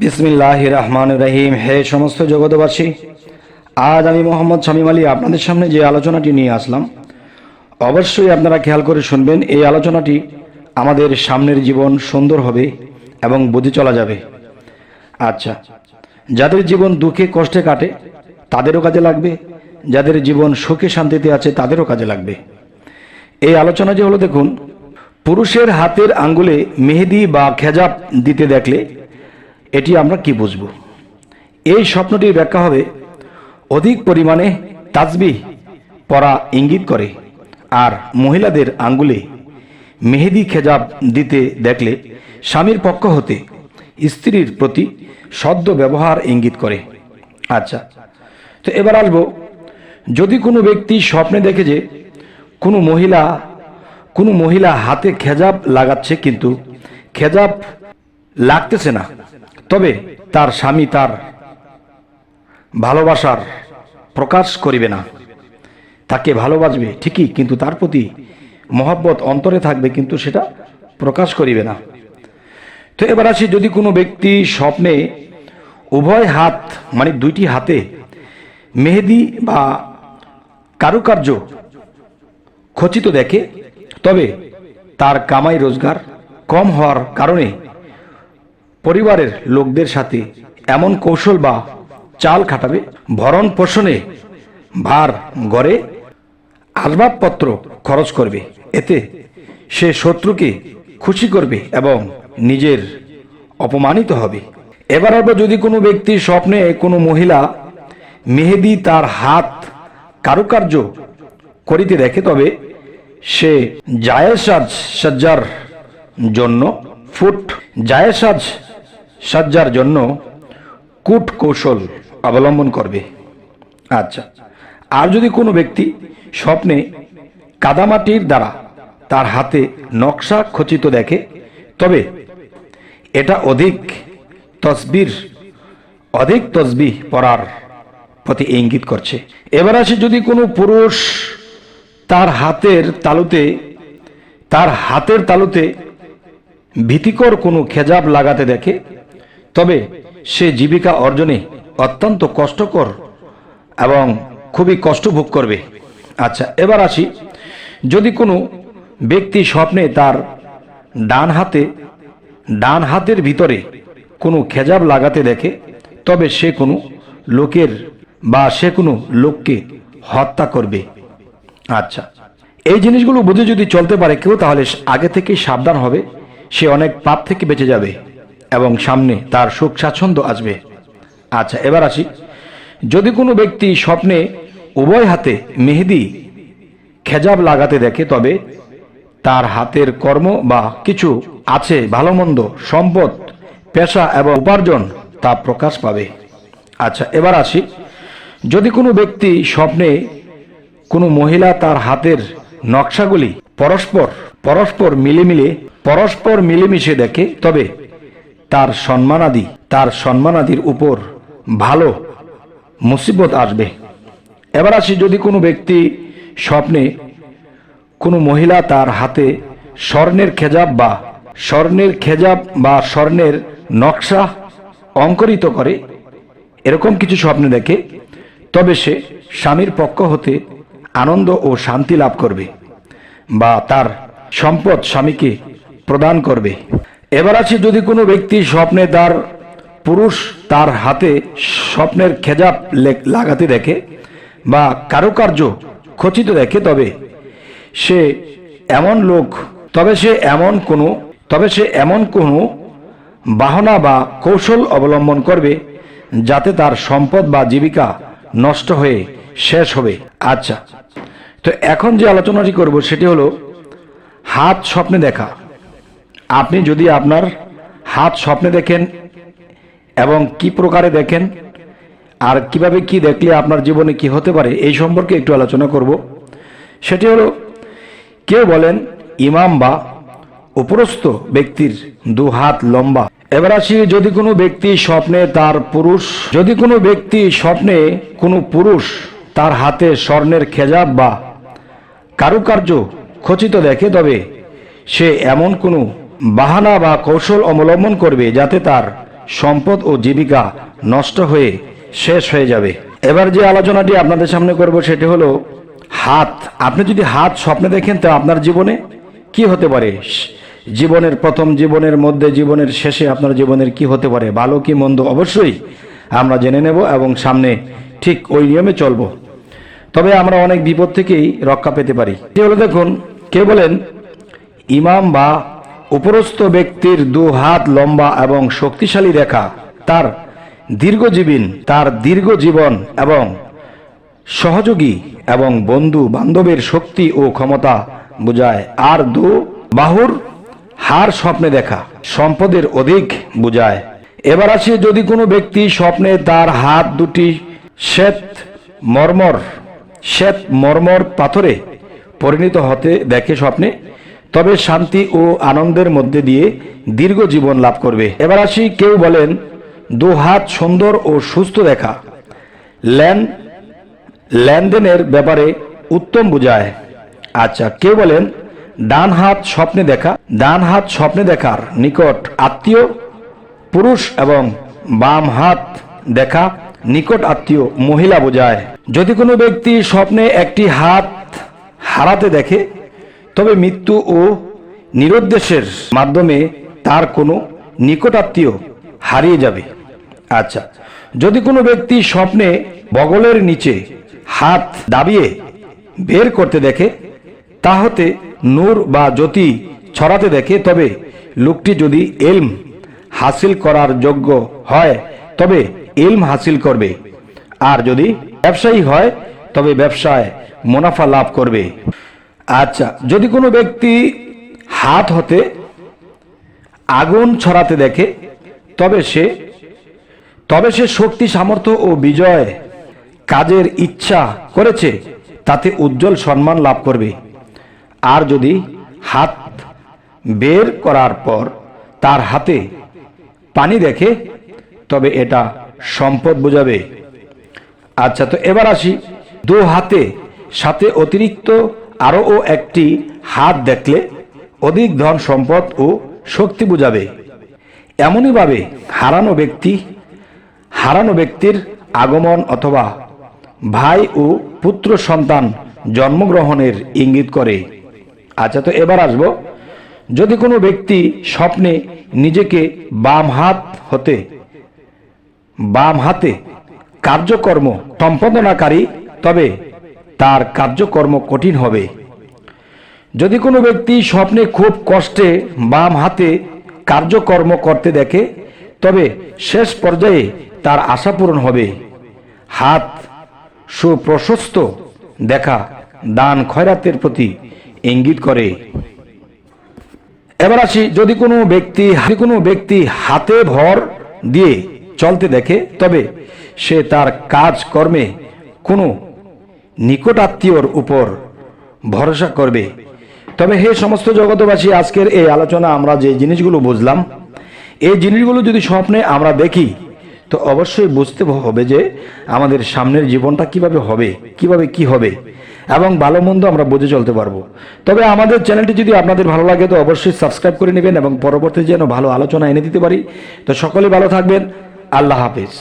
বিসমিল্লাহির রহমানির রহিম। হে সমস্ত জগতবাসী, আজ আমি মোহাম্মদ শামীম আলী আপনাদের সামনে যে আলোচনাটি নিয়ে আসলাম, অবশ্যই আপনারা খেয়াল করে শুনবেন। এই আলোচনাটি আমাদের সামনের জীবন সুন্দর হবে এবং বুঝে চলা যাবে। আচ্ছা, যাদের জীবন দুঃখে কষ্টে কাটে তাদেরও কাজে লাগবে, যাদের জীবন সুখে শান্তিতে আছে তাদেরও কাজে লাগবে। এই আলোচনা যে হলো, দেখুন, পুরুষের হাতের আঙ্গুলে মেহেদি বা খেজাব দিতে দেখলে এটি আমরা কি বুঝব? এই স্বপ্নটির ব্যাখ্যা হবে অধিক পরিমাণে তাসবিহ পরা ইঙ্গিত করে। আর মহিলাদের আঙ্গুলে মেহেদি খেজাব দিতে দেখলে স্বামীর পক্ষ হতে স্ত্রীর প্রতি সদ্য ব্যবহার ইঙ্গিত করে। আচ্ছা, তো এবার আসবো, যদি কোনো ব্যক্তি স্বপ্নে দেখে যে কোনো মহিলা হাতে খেজাব লাগাচ্ছে, কিন্তু খেজাব লাগতেছে না, তবে তার স্বামী তার ভালোবাসার প্রকাশ করিবে না। তাকে ভালোবাসবে ঠিকই, কিন্তু তার প্রতি মহব্বত অন্তরে থাকবে, কিন্তু সেটা প্রকাশ করিবে না। তো এবার আসি, যদি কোনো ব্যক্তি স্বপ্নে উভয় হাত মানে দুইটি হাতে মেহেদি বা কারুকার্য খচিত দেখে, তবে তার কামাই রোজগার কম হওয়ার কারণে পরিবারের লোকদের সাথে এমন কৌশল বা চাল খাটাবে, ভরণ পোষণে ভার গড়ে আসবাবপত্র খরচ করবে। এতে সে শত্রুকে খুশি করবে এবং নিজের অপমানিত হবে। এবার আবার, যদি কোনো ব্যক্তি স্বপ্নে কোনো মহিলা মেহেদি তার হাত কারুকার্য করিতে দেখে, তবে সে জায়েসাজ সজ্জার জন্য কূট কৌশল অবলম্বন করবে। আচ্ছা, আর যদি কোনো ব্যক্তি স্বপ্নে কাদামাটির দ্বারা তার হাতে নকশা খচিত দেখে, তবে এটা অধিক তসবিহ পড়ার প্রতি ইঙ্গিত করছে। এবার আসে, যদি কোনো পুরুষ তার হাতের তালুতে ভীতিকর কোনো খেজাব লাগাতে দেখে, তবে সে জীবিকা অর্জনে অত্যন্ত কষ্টকর এবং খুবই কষ্ট ভোগ করবে। আচ্ছা, এবার আসি, যদি কোনো ব্যক্তি স্বপ্নে তার ডান হাতের ভিতরে কোনো খেজাব লাগাতে দেখে, তবে সে কোনো লোককে হত্যা করবে। আচ্ছা, এই জিনিসগুলো বুঝে যদি চলতে পারে কেউ, তাহলে আগে থেকেই সাবধান হবে, সে অনেক পাপ থেকে বেঁচে যাবে এবং সামনে তার সুখ স্বাচ্ছন্দ্য আসবে। আচ্ছা, এবার আসি, যদি কোনো ব্যক্তি স্বপ্নে উভয় হাতে মেহেদি খেজাব লাগাতে দেখে, তবে তার হাতের কর্ম বা কিছু আছে, ভালো মন্দ, সম্পদ, পেশা এবং উপার্জন তা প্রকাশ পাবে। আচ্ছা, এবার আসি, যদি কোনো ব্যক্তি স্বপ্নে কোনো মহিলা তার হাতের নকশাগুলি পরস্পর মিলেমিশে দেখে, তবে তার সম্মানাদির উপর ভালো মুসিবত আসবে। এবার আসি, যদি কোনো ব্যক্তি স্বপ্নে কোনো মহিলা তার হাতে স্বর্ণের খেজাব বা স্বর্ণের নকশা অঙ্করিত করে, এরকম কিছু স্বপ্নে দেখে, তবে সে স্বামীর পক্ষ হতে আনন্দ ও শান্তি লাভ করবে বা তার সম্পদ স্বামীকে প্রদান করবে। এবার আছে, যদি কোনো ব্যক্তি স্বপ্নে তার হাতে স্বপ্নের খেজাব লাগাতে দেখে বা কারুকার্য খচিত দেখে, তবে সে এমন কোনো বাহনা বা কৌশল অবলম্বন করবে যাতে তার সম্পদ বা জীবিকা নষ্ট হয়ে শেষ হবে। আচ্ছা, তো এখন যে আলোচনাটি করব সেটি হলো হাত স্বপ্নে দেখা। আপনি যদি আপনার হাত স্বপ্নে দেখেন এবং কি প্রকারে দেখেন আর কিভাবে কি দেখলে আপনার জীবনে কি হতে পারে, এই সম্পর্কে একটু আলোচনা করব। সেটি হলো, কেউ বলেন ইমাম বা উপরস্থ ব্যক্তির দু হাত লম্বা। এবার আসি, যদি কোনো ব্যক্তি স্বপ্নে কোনো পুরুষ তার হাতে স্বর্ণের খেজাব বা কারুকার্য খচিত দেখে, তবে সে এমন কোনো বাহানা বা কৌশল অবলম্বন করবে যাতে তার সম্পদ ও জীবিকা নষ্ট হয়ে শেষ হয়ে যাবে। এবার যে আলোচনাটি আপনাদের সামনে করব সেটি হলো হাত। আপনি যদি হাত স্বপ্নে দেখেন তো আপনার জীবনে কি হতে পারে, জীবনের প্রথম, জীবনের মধ্যে, জীবনের শেষে আপনার জীবনের কি হতে পারে, ভালো কি মন্দ অবশ্যই আমরা জেনে নেব এবং সামনে ঠিক ওই নিয়মে চলব। তবে আমরা অনেক বিপদ থেকেই রক্ষা পেতে পারি। এটি হলো দেখুন, কে বলেন ইমাম বা উপরস্থ ব্যক্তির 2 হাত লম্বা এবং শক্তিশালী রেখা তার দীর্ঘ জীবন এবং সহযোগী এবং বন্ধু বান্ধবের শক্তি ও ক্ষমতা বোঝায়। আর 2 বাহুর হার স্বপ্নে দেখা সম্পদের অধিক বোঝায়। এবার আসি, যদি কোনো ব্যক্তি স্বপ্নে তার হাত দুটি শ্বেত মর্মর পাথরে পরিণত হতে দেখে স্বপ্নে, তবে শান্তি ও আনন্দের মধ্যে দিয়ে দীর্ঘ জীবন লাভ করবে। এবার আসি, কেউ বলেন 2 হাত সুন্দর ও সুস্থ দেখা লেনদেনের ব্যাপারে উত্তম বোঝায়। আচ্ছা, কেউ বলেন ডান হাত স্বপ্নে দেখার নিকট আত্মীয় পুরুষ এবং বাম হাত দেখা নিকট আত্মীয় মহিলা বোঝায়। যদি কোনো ব্যক্তি স্বপ্নে একটি হাত হারাতে দেখে তবে মৃত্যু ও নিরুদ্দেশের মাধ্যমে তার কোনো নিকট আত্মীয় হারিয়ে যাবে। আচ্ছা, যদি কোনো ব্যক্তি স্বপ্নে বগলের নিচে হাত দাবিয়ে বের করতে দেখে, তা হতে নূর বা জ্যোতি ছড়াতে দেখে, তবে লোকটি যদি ইলম হাসিল করার যোগ্য হয় তবে ইলম হাসিল করবে, আর যদি ব্যবসায়ী হয় তবে ব্যবসায় মুনাফা লাভ করবে। আচ্ছা, যদি কোনো ব্যক্তি হাত হতে আগুন ছড়াতে দেখে তবে সে শক্তি, সামর্থ্য ও বিজয় কাজের ইচ্ছা করেছে, তাতে উজ্জ্বল সম্মান লাভ করবে। আর যদি হাত বের করার পর তার হাতে পানি দেখে তবে এটা সম্পদ বোঝাবে। আচ্ছা, তো এবার আসি, 2 হাতে সাথে অতিরিক্ত আরও একটি হাত দেখলে অধিক ধন সম্পদ ও শক্তি বোঝাবে। এমনইভাবে হারানো ব্যক্তির আগমন অথবা ভাই ও পুত্র সন্তান জন্মগ্রহণের ইঙ্গিত করে। আচ্ছা, তো এবার আসব, যদি কোনো ব্যক্তি স্বপ্নে নিজেকে বাম হাতে কার্যকর্ম সম্পাদনাকারী, তবে তার কার্যকর্ম কঠিন হবে। যদি কোনো ব্যক্তি স্বপ্নে খুব কষ্টে বাম হাতে কার্যকর্ম করতে দেখে তবে শেষ পর্যায়ে তার আশা পূরণ হবে। হাত সুপ্রশস্ত দেখা দান খয়রাতের প্রতি ইঙ্গিত করে। এবার আসি, যদি কোনো ব্যক্তি হাতে ভর দিয়ে চলতে দেখে তবে সে তার কাজ কর্মে কোনো নিকট আত্মীয়র উপর ভরসা করবে। তবে হে সমস্ত জগতবাসী, আজকের এই আলোচনা আমরা যে জিনিসগুলো বুঝলাম, এই জিনিসগুলো যদি স্বপ্নে আমরা দেখি তো অবশ্যই বুঝতে হবে যে আমাদের সামনের জীবনটা কিভাবে হবে, কিভাবে কি হবে, এবং ভালো মন্দ আমরা বুঝে চলতে পারবো। তবে আমাদের চ্যানেলটি যদি আপনাদের ভালো লাগে তো অবশ্যই সাবস্ক্রাইব করে নেবেন এবং পরবর্তী যেন ভালো আলোচনা এনে দিতে পারি। তো সকলে ভালো থাকবেন। আল্লাহ হাফেজ।